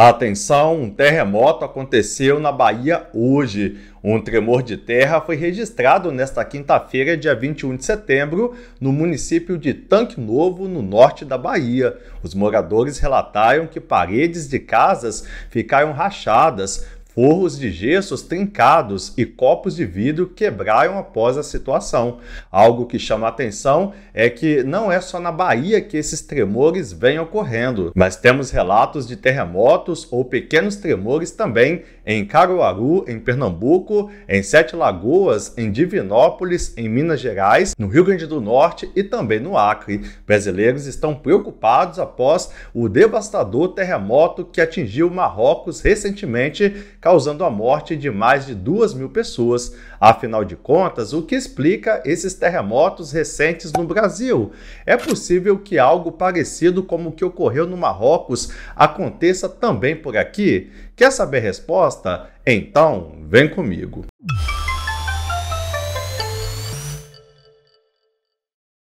Atenção, um terremoto aconteceu na Bahia hoje. Um tremor de terra foi registrado nesta quinta-feira, dia 21 de setembro, no município de Tanque Novo, no norte da Bahia. Os moradores relataram que paredes de casas ficaram rachadas, forros de gessos trincados e copos de vidro quebraram após a situação. Algo que chama a atenção é que não é só na Bahia que esses tremores vêm ocorrendo, mas temos relatos de terremotos ou pequenos tremores também em Caruaru, em Pernambuco, em Sete Lagoas, em Divinópolis, em Minas Gerais, no Rio Grande do Norte e também no Acre. Brasileiros estão preocupados após o devastador terremoto que atingiu Marrocos recentemente, causando a morte de mais de 2.000 pessoas. Afinal de contas, o que explica esses terremotos recentes no Brasil? É possível que algo parecido como o que ocorreu no Marrocos aconteça também por aqui? Quer saber a resposta? Então, vem comigo!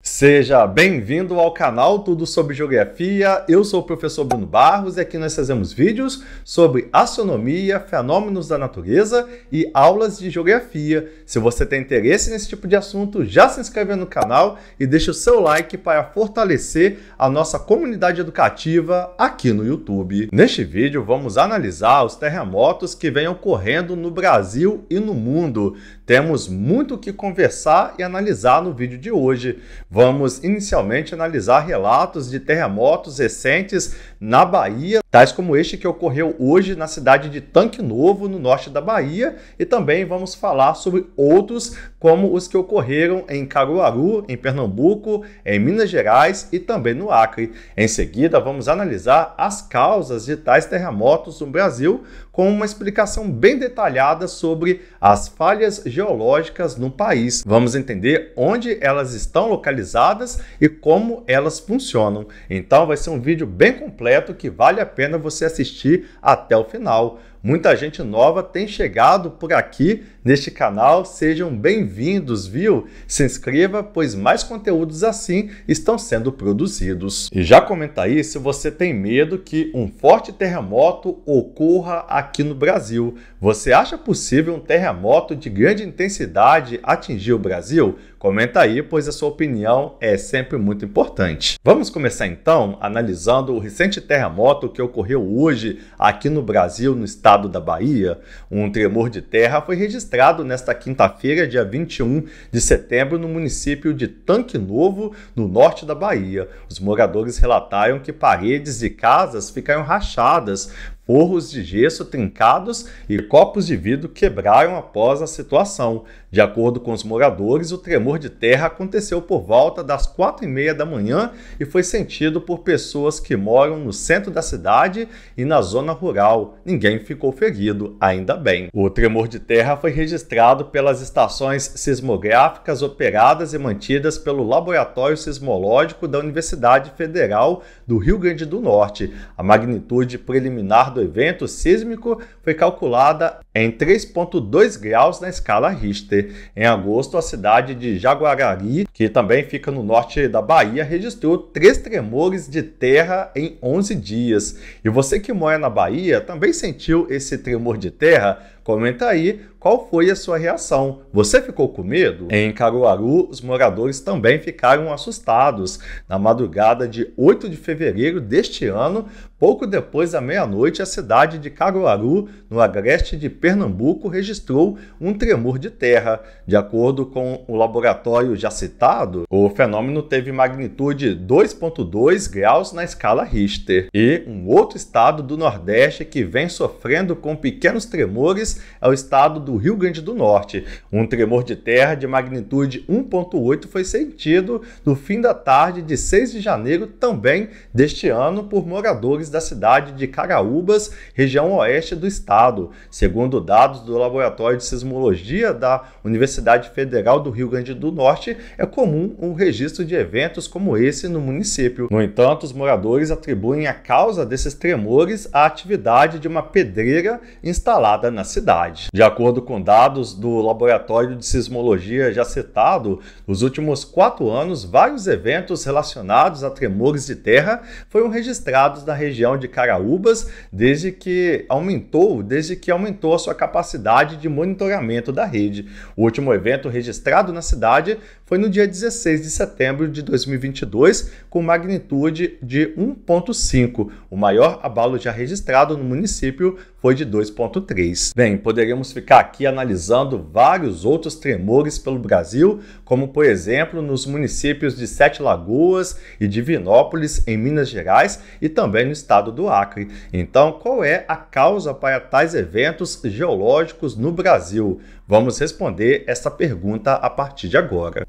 Seja bem-vindo ao canal Tudo sobre Geografia. Eu sou o professor Bruno Barros e aqui nós fazemos vídeos sobre astronomia, fenômenos da natureza e aulas de geografia. Se você tem interesse nesse tipo de assunto, já se inscreve no canal e deixa o seu like para fortalecer a nossa comunidade educativa aqui no YouTube. Neste vídeo vamos analisar os terremotos que vêm ocorrendo no Brasil e no mundo. Temos muito o que conversar e analisar no vídeo de hoje. Vamos inicialmente analisar relatos de terremotos recentes na Bahia, tais como este que ocorreu hoje na cidade de Tanque Novo, no norte da Bahia, e também vamos falar sobre outros, como os que ocorreram em Caruaru, em Pernambuco, em Minas Gerais e também no Acre. Em seguida, vamos analisar as causas de tais terremotos no Brasil, com uma explicação bem detalhada sobre as falhas geológicas no país. Vamos entender onde elas estão localizadas e como elas funcionam. Então vai ser um vídeo bem completo que vale a pena você assistir até o final. Muita gente nova tem chegado por aqui neste canal, sejam bem-vindos, viu? Se inscreva, pois mais conteúdos assim estão sendo produzidos. E já comenta aí se você tem medo que um forte terremoto ocorra aqui no Brasil. Você acha possível um terremoto de grande intensidade atingir o Brasil? Comenta aí, pois a sua opinião é sempre muito importante. Vamos começar então analisando o recente terremoto que ocorreu hoje aqui no Brasil, no estado da Bahia. Um tremor de terra foi registrado nesta quinta-feira, dia 21 de setembro, no município de Tanque Novo, no norte da Bahia. Os moradores relataram que paredes de casas ficaram rachadas, forros de gesso trincados e copos de vidro quebraram após a situação. De acordo com os moradores, o tremor de terra aconteceu por volta das 4h30 da manhã e foi sentido por pessoas que moram no centro da cidade e na zona rural. Ninguém ficou ferido, ainda bem. O tremor de terra foi registrado pelas estações sismográficas operadas e mantidas pelo Laboratório Sismológico da Universidade Federal do Rio Grande do Norte. A magnitude preliminar do evento sísmico foi calculada em 3,2 graus na escala Richter. Em agosto, a cidade de Jaguarari, que também fica no norte da Bahia, registrou 3 tremores de terra em 11 dias. E você que mora na Bahia também sentiu esse tremor de terra? Comenta aí qual foi a sua reação. Você ficou com medo? Em Caruaru, os moradores também ficaram assustados. Na madrugada de 8 de fevereiro deste ano, pouco depois da meia-noite, a cidade de Caruaru, no agreste de Pernambuco, registrou um tremor de terra. De acordo com o laboratório já citado, o fenômeno teve magnitude 2,2 graus na escala Richter. E um outro estado do Nordeste que vem sofrendo com pequenos tremores é o estado do Rio Grande do Norte. Um tremor de terra de magnitude 1,8 foi sentido no fim da tarde de 6 de janeiro também deste ano por moradores da cidade de Caraúbas, região oeste do estado. Segundo dados do Laboratório de Sismologia da Universidade Federal do Rio Grande do Norte, é comum o registro de eventos como esse no município. No entanto, os moradores atribuem a causa desses tremores à atividade de uma pedreira instalada na cidade. cidade. De acordo com dados do Laboratório de Sismologia já citado, nos últimos 4 anos, vários eventos relacionados a tremores de terra foram registrados na região de Caraúbas desde que aumentou a sua capacidade de monitoramento da rede. O último evento registrado na cidade foi no dia 16 de setembro de 2022, com magnitude de 1,5. O maior abalo já registrado no município foi de 2,3. Bem, poderíamos ficar aqui analisando vários outros tremores pelo Brasil, como por exemplo nos municípios de Sete Lagoas e Divinópolis, em Minas Gerais, e também no estado do Acre. Então, qual é a causa para tais eventos geológicos no Brasil? Vamos responder essa pergunta a partir de agora.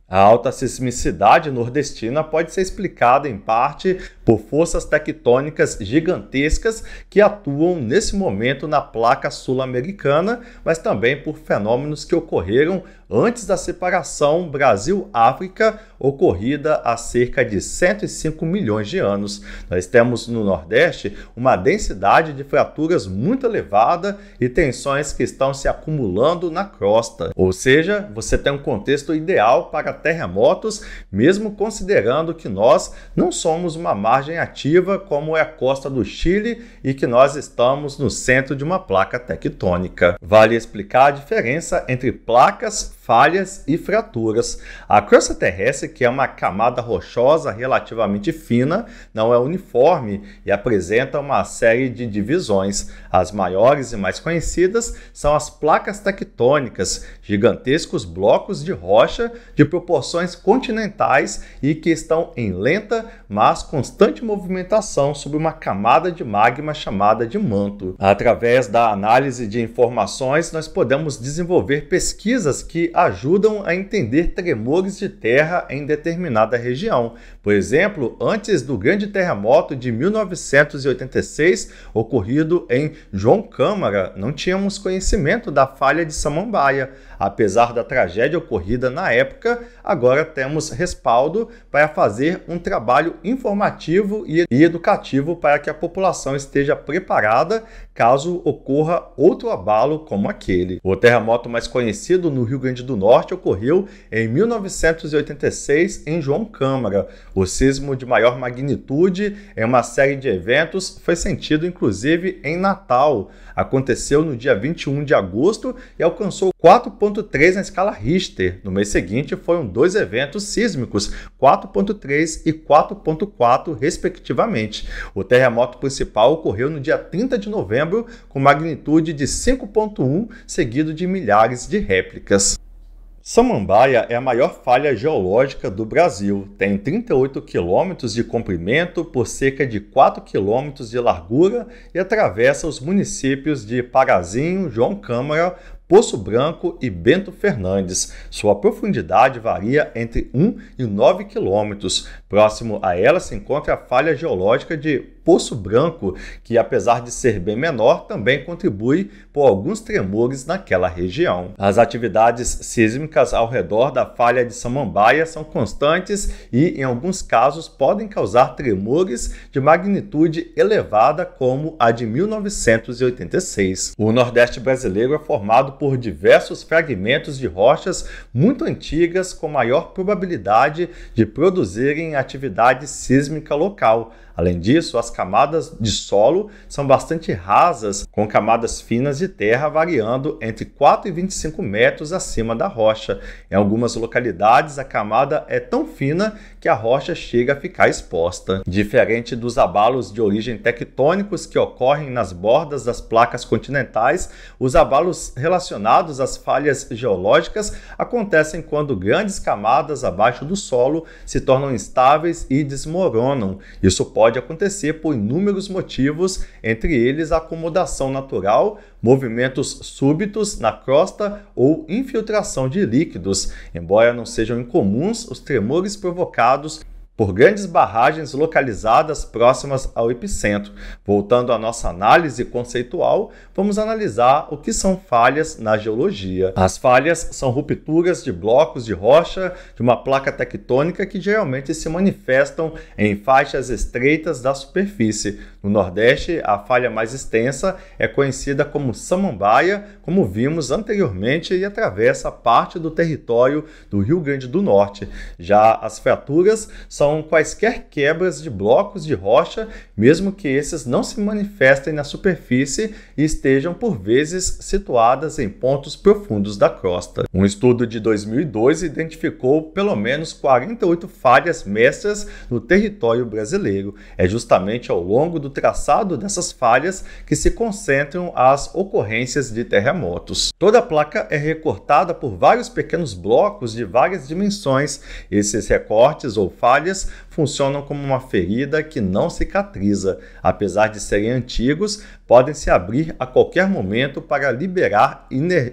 A alta sismicidade nordestina pode ser explicada, em parte, por forças tectônicas gigantescas que atuam nesse momento na placa sul-americana, mas também por fenômenos que ocorreram antes da separação Brasil-África, ocorrida há cerca de 105 milhões de anos. Nós temos no Nordeste uma densidade de fraturas muito elevada e tensões que estão se acumulando na crosta. Ou seja, você tem um contexto ideal para terremotos, mesmo considerando que nós não somos uma margem ativa como é a costa do Chile e que nós estamos no centro de uma placa tectônica. Vale explicar a diferença entre placas, falhas e fraturas. A crosta terrestre, que é uma camada rochosa relativamente fina, não é uniforme e apresenta uma série de divisões. As maiores e mais conhecidas são as placas tectônicas, gigantescos blocos de rocha de proporções continentais e que estão em lenta, mas constante movimentação sobre uma camada de magma chamada de manto. Através da análise de informações, nós podemos desenvolver pesquisas que ajudam a entender tremores de terra em determinada região. Por exemplo, antes do grande terremoto de 1986, ocorrido em João Câmara, não tínhamos conhecimento da falha de Samambaia. Apesar da tragédia ocorrida na época, agora temos respaldo para fazer um trabalho informativo e educativo para que a população esteja preparada caso ocorra outro abalo como aquele. O terremoto mais conhecido no Rio Grande do Norte ocorreu em 1986 em João Câmara. O sismo de maior magnitude em uma série de eventos foi sentido inclusive em Natal. Aconteceu no dia 21 de agosto e alcançou 4,3 na escala Richter. No mês seguinte foram 2 eventos sísmicos, 4,3 e 4,4 respectivamente. O terremoto principal ocorreu no dia 30 de novembro com magnitude de 5,1, seguido de milhares de réplicas. Samambaia é a maior falha geológica do Brasil. Tem 38 quilômetros de comprimento por cerca de 4 quilômetros de largura e atravessa os municípios de Parazinho, João Câmara, Poço Branco e Bento Fernandes. Sua profundidade varia entre 1 e 9 quilômetros. Próximo a ela se encontra a falha geológica de Poço Branco, que apesar de ser bem menor, também contribui por alguns tremores naquela região. As atividades sísmicas ao redor da falha de Samambaia são constantes e, em alguns casos, podem causar tremores de magnitude elevada, como a de 1986. O Nordeste brasileiro é formado por diversos fragmentos de rochas muito antigas com maior probabilidade de produzirem atividade sísmica local. Além disso, as camadas de solo são bastante rasas, com camadas finas de terra variando entre 4 e 25 metros acima da rocha. Em algumas localidades, a camada é tão fina que a rocha chega a ficar exposta. Diferente dos abalos de origem tectônicos que ocorrem nas bordas das placas continentais, os abalos relacionados às falhas geológicas acontecem quando grandes camadas abaixo do solo se tornam instáveis e desmoronam. Isso pode acontecer por inúmeros motivos, entre eles a acomodação natural, movimentos súbitos na crosta ou infiltração de líquidos. Embora não sejam incomuns, os tremores provocados por grandes barragens localizadas próximas ao epicentro. Voltando à nossa análise conceitual, vamos analisar o que são falhas na geologia. As falhas são rupturas de blocos de rocha de uma placa tectônica que geralmente se manifestam em faixas estreitas da superfície. No Nordeste, a falha mais extensa é conhecida como samambaia, como vimos anteriormente, e atravessa parte do território do Rio Grande do Norte. Já as fraturas são quaisquer quebras de blocos de rocha, mesmo que esses não se manifestem na superfície e estejam por vezes situadas em pontos profundos da crosta. Um estudo de 2002 identificou pelo menos 48 falhas mestras no território brasileiro. É justamente ao longo do traçado dessas falhas que se concentram as ocorrências de terremotos. Toda a placa é recortada por vários pequenos blocos de várias dimensões. Esses recortes ou falhas funcionam como uma ferida que não cicatriza. Apesar de serem antigos, podem se abrir a qualquer momento para liberar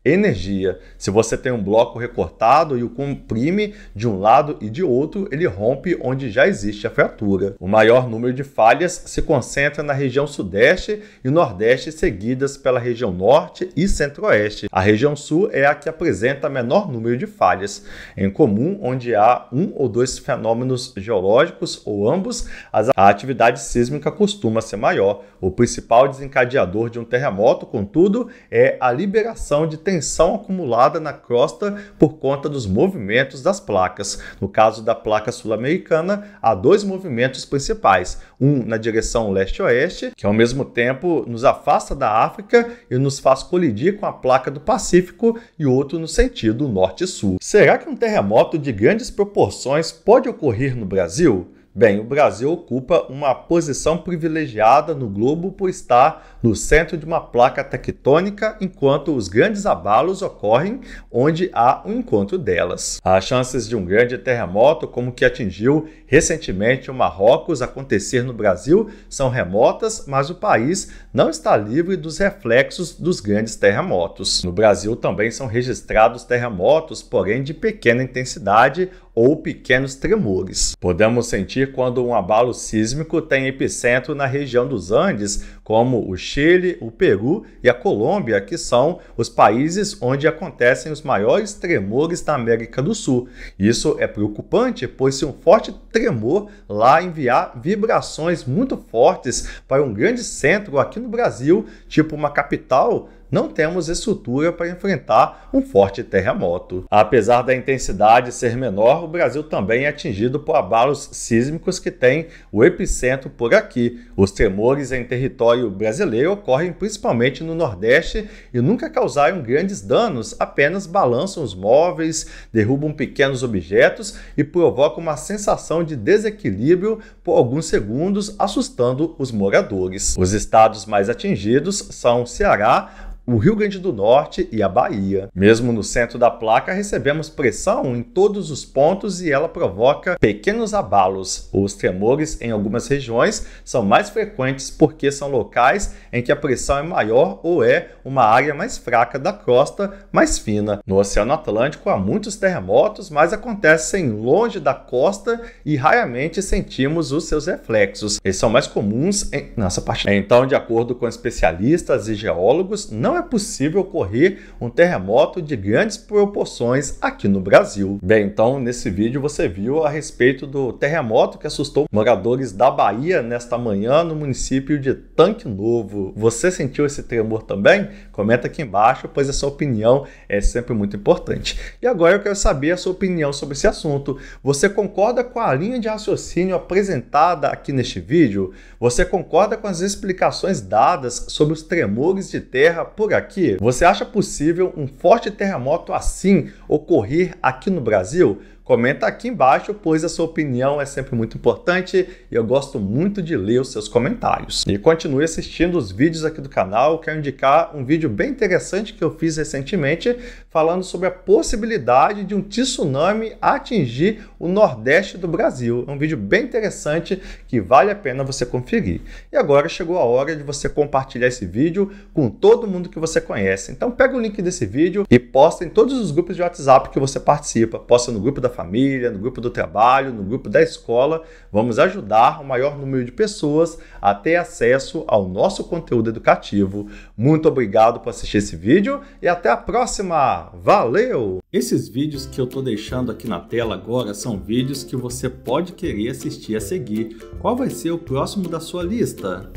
energia. Se você tem um bloco recortado e o comprime de um lado e de outro, ele rompe onde já existe a fratura. O maior número de falhas se concentra na região sudeste e nordeste, seguidas pela região norte e centro-oeste. A região sul é a que apresenta menor número de falhas. Em comum, onde há um ou dois fenômenos geológicos ou ambos, a atividade sísmica costuma ser maior. O principal desencadeador de um terremoto, contudo, é a liberação de tensão acumulada na crosta por conta dos movimentos das placas. No caso da placa sul-americana, há dois movimentos principais, um na direção leste-oeste, que ao mesmo tempo nos afasta da África e nos faz colidir com a placa do Pacífico, e outro no sentido norte-sul. Será que um terremoto de grandes proporções pode ocorrer no Brasil? Bem, o Brasil ocupa uma posição privilegiada no globo por estar no centro de uma placa tectônica, enquanto os grandes abalos ocorrem onde há um encontro delas. As chances de um grande terremoto, como o que atingiu recentemente o Marrocos, acontecer no Brasil são remotas, mas o país não está livre dos reflexos dos grandes terremotos. No Brasil também são registrados terremotos, porém de pequena intensidade ou pequenos tremores. Podemos sentir quando um abalo sísmico tem epicentro na região dos Andes, como o Chile, o Peru e a Colômbia, que são os países onde acontecem os maiores tremores da América do Sul. Isso é preocupante, pois se um forte tremor lá enviar vibrações muito fortes para um grande centro aqui no Brasil, tipo uma capital, não temos estrutura para enfrentar um forte terremoto. Apesar da intensidade ser menor, o Brasil também é atingido por abalos sísmicos que têm o epicentro por aqui. Os tremores em território brasileiro ocorrem principalmente no Nordeste e nunca causaram grandes danos, apenas balançam os móveis, derrubam pequenos objetos e provocam uma sensação de desequilíbrio por alguns segundos, assustando os moradores. Os estados mais atingidos são Ceará, o Rio Grande do Norte e a Bahia. Mesmo no centro da placa, recebemos pressão em todos os pontos e ela provoca pequenos abalos. Os tremores em algumas regiões são mais frequentes porque são locais em que a pressão é maior ou é uma área mais fraca da crosta, mais fina. No Oceano Atlântico há muitos terremotos, mas acontecem longe da costa e raramente sentimos os seus reflexos. Eles são mais comuns nessa parte. Então, de acordo com especialistas e geólogos, não é possível ocorrer um terremoto de grandes proporções aqui no Brasil. Bem, então nesse vídeo você viu a respeito do terremoto que assustou moradores da Bahia nesta manhã no município de Tanque Novo. Você sentiu esse tremor também? Comenta aqui embaixo, pois a sua opinião é sempre muito importante. E agora eu quero saber a sua opinião sobre esse assunto. Você concorda com a linha de raciocínio apresentada aqui neste vídeo? Você concorda com as explicações dadas sobre os tremores de terra por aqui? Você acha possível um forte terremoto assim ocorrer aqui no Brasil? Comenta aqui embaixo, pois a sua opinião é sempre muito importante e eu gosto muito de ler os seus comentários. E continue assistindo os vídeos aqui do canal. Eu quero indicar um vídeo bem interessante que eu fiz recentemente, falando sobre a possibilidade de um tsunami atingir o Nordeste do Brasil. É um vídeo bem interessante que vale a pena você conferir. E agora chegou a hora de você compartilhar esse vídeo com todo mundo que você conhece. Então pega o link desse vídeo e posta em todos os grupos de WhatsApp que você participa. Posta no grupo da família, no grupo do trabalho, no grupo da escola. Vamos ajudar o maior número de pessoas a ter acesso ao nosso conteúdo educativo. Muito obrigado por assistir esse vídeo e até a próxima. Valeu! Esses vídeos que eu estou deixando aqui na tela agora são vídeos que você pode querer assistir a seguir. Qual vai ser o próximo da sua lista?